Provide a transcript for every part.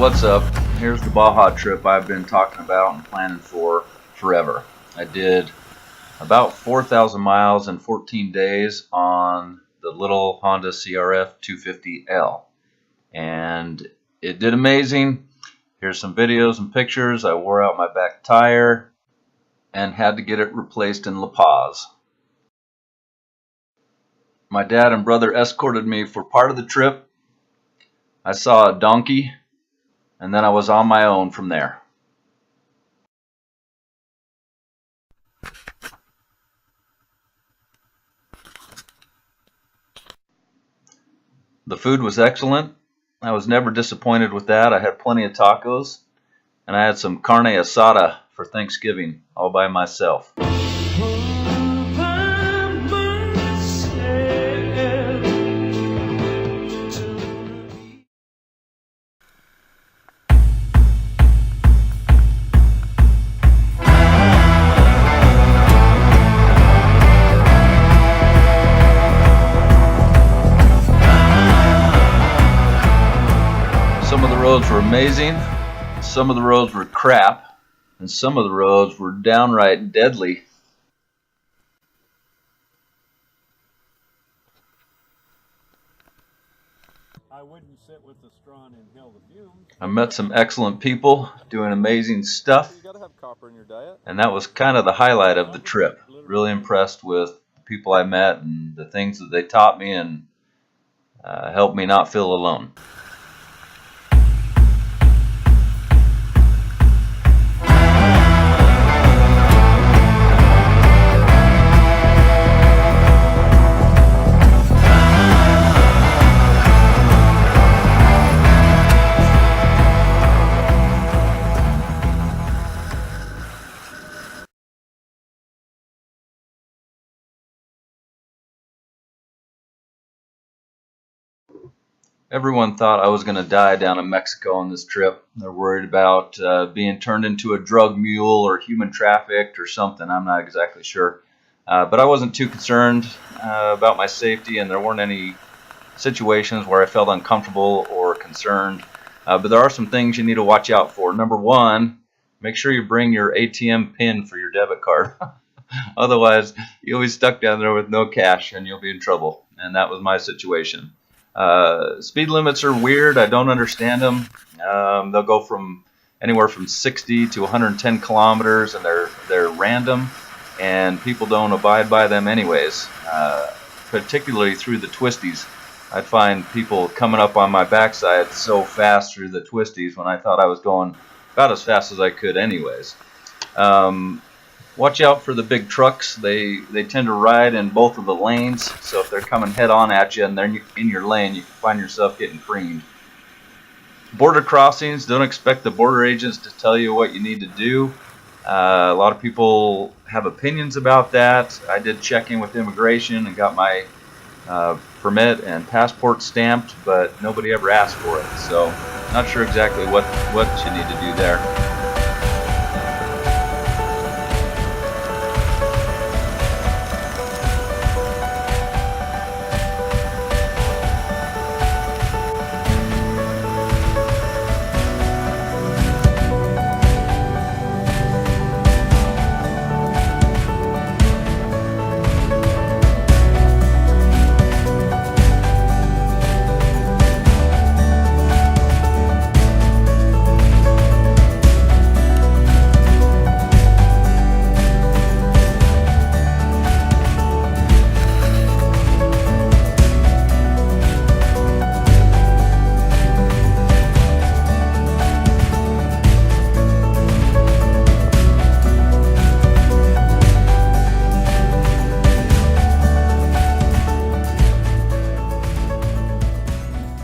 What's up? Here's the Baja trip I've been talking about and planning for forever. I did about 4,000 miles in 14 days on the little Honda CRF250L, and it did amazing. Here's some videos and pictures. I wore out my back tire and had to get it replaced in La Paz. My dad and brother escorted me for part of the trip. I saw a donkey, and then I was on my own from there. The food was excellent. I was never disappointed with that. I had plenty of tacos, and I had some carne asada for Thanksgiving all by myself. Some of the roads were amazing, some of the roads were crap, and some of the roads were downright deadly. I wouldn't sit with the straw and inhale the fumes. I met some excellent people doing amazing stuff, You gotta have copper in your diet. and that was kind of the highlight of the trip. Really impressed with the people I met and the things that they taught me and helped me not feel alone. Everyone thought I was going to die down in Mexico on this trip. They're worried about being turned into a drug mule or human trafficked or something. I'm not exactly sure. But I wasn't too concerned about my safety, and there weren't any situations where I felt uncomfortable or concerned. But there are some things you need to watch out for. Number one, make sure you bring your ATM PIN for your debit card. Otherwise, you'll be stuck down there with no cash and you'll be in trouble. And that was my situation. Speed limits are weird. I don't understand them. They'll go from anywhere from 60 to 110 kilometers, and they're random, and people don't abide by them anyways. Particularly through the twisties, I'd find people coming up on my backside so fast through the twisties when I thought I was going about as fast as I could anyways. Watch out for the big trucks. They tend to ride in both of the lanes, so if they're coming head on at you and they're in your lane, you can find yourself getting creamed. Border crossings, don't expect the border agents to tell you what you need to do. A lot of people have opinions about that. I did check in with immigration and got my permit and passport stamped, but nobody ever asked for it, so not sure exactly what you need to do there.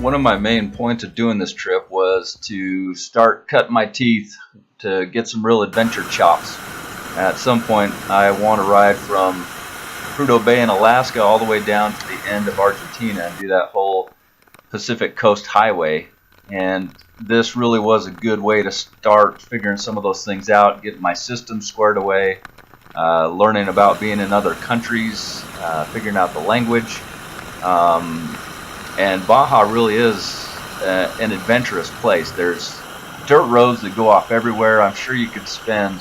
One of my main points of doing this trip was to start cutting my teeth to get some real adventure chops. At some point, I want to ride from Prudhoe Bay in Alaska all the way down to the end of Argentina and do that whole Pacific Coast Highway. And this really was a good way to start figuring some of those things out, getting my system squared away, learning about being in other countries, figuring out the language. And Baja really is an adventurous place. There's dirt roads that go off everywhere. I'm sure you could spend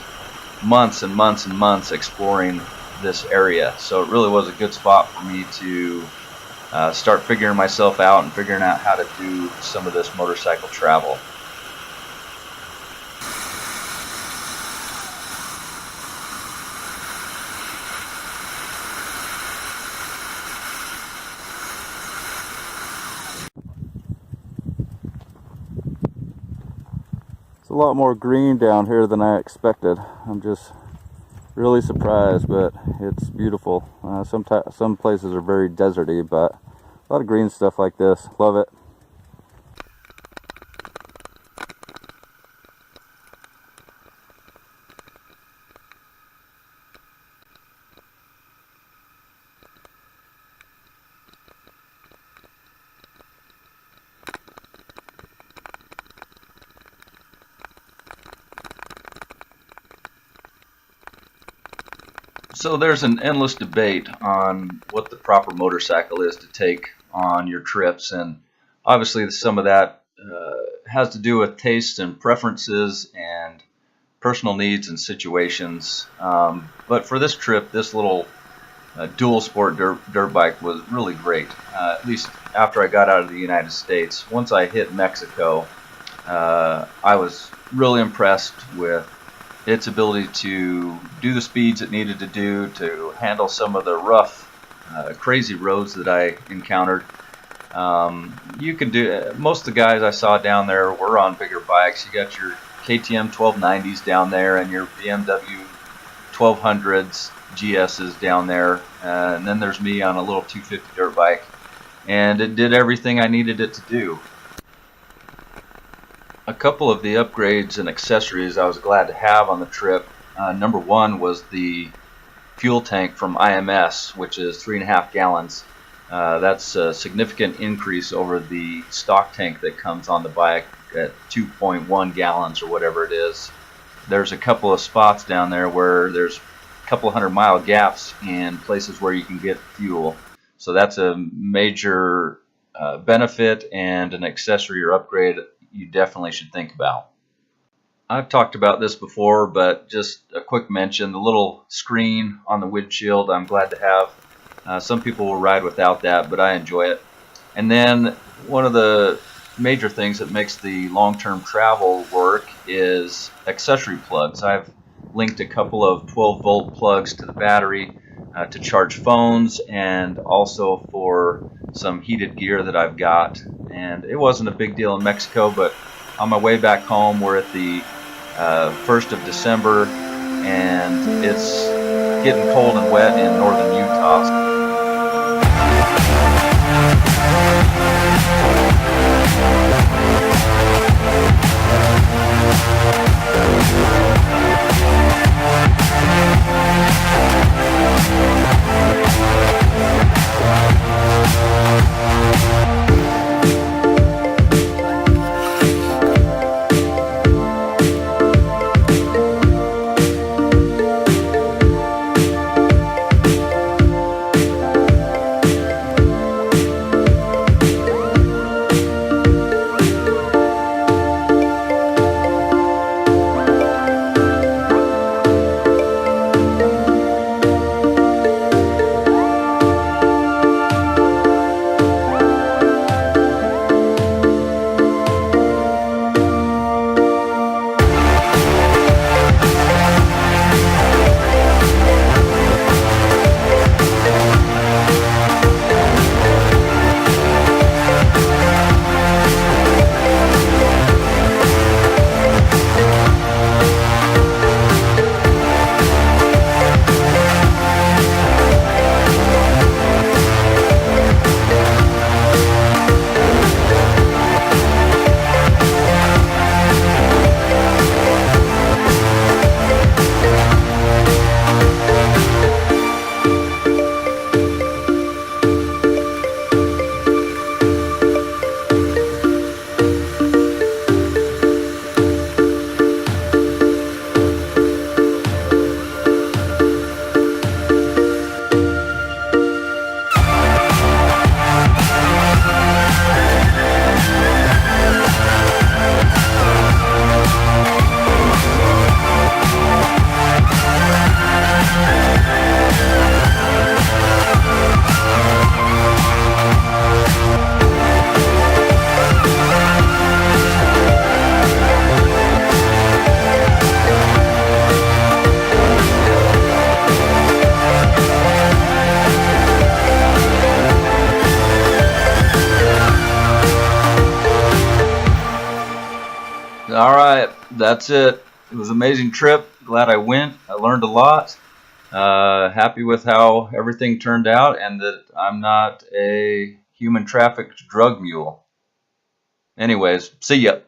months and months and months exploring this area. So it really was a good spot for me to start figuring myself out and figuring out how to do some of this motorcycle travel. It's a lot more green down here than I expected. I'm just really surprised, but it's beautiful. Some places are very deserty, but a lot of green stuff like this. Love it. So there's an endless debate on what the proper motorcycle is to take on your trips, and obviously some of that has to do with tastes and preferences and personal needs and situations. But for this trip, this little dual sport dirt bike was really great, at least after I got out of the United States. Once I hit Mexico, I was really impressed with its ability to do the speeds it needed to do, to handle some of the rough, crazy roads that I encountered. You can do, most of the guys I saw down there were on bigger bikes. You got your KTM 1290s down there and your BMW 1200s, GSs down there, and then there's me on a little 250 dirt bike, and it did everything I needed it to do. A couple of the upgrades and accessories I was glad to have on the trip. Number one was the fuel tank from IMS, which is 3.5 gallons. That's a significant increase over the stock tank that comes on the bike at 2.1 gallons or whatever it is. There's a couple of spots down there where there's a couple 100-mile gaps in places where you can get fuel. So that's a major benefit and an accessory or upgrade you definitely should think about. I've talked about this before, but just a quick mention, the little screen on the windshield I'm glad to have. Some people will ride without that, but I enjoy it. And then one of the major things that makes the long-term travel work is accessory plugs. I've linked a couple of 12-volt plugs to the battery to charge phones, and also for some heated gear that I've got. And it wasn't a big deal in Mexico, but on my way back home, we're at the 1st of December, and it's getting cold and wet in northern Utah. All right, that's it. It was an amazing trip. Glad I went. I learned a lot. Happy with how everything turned out, and that I'm not a human trafficked drug mule. Anyways, see ya.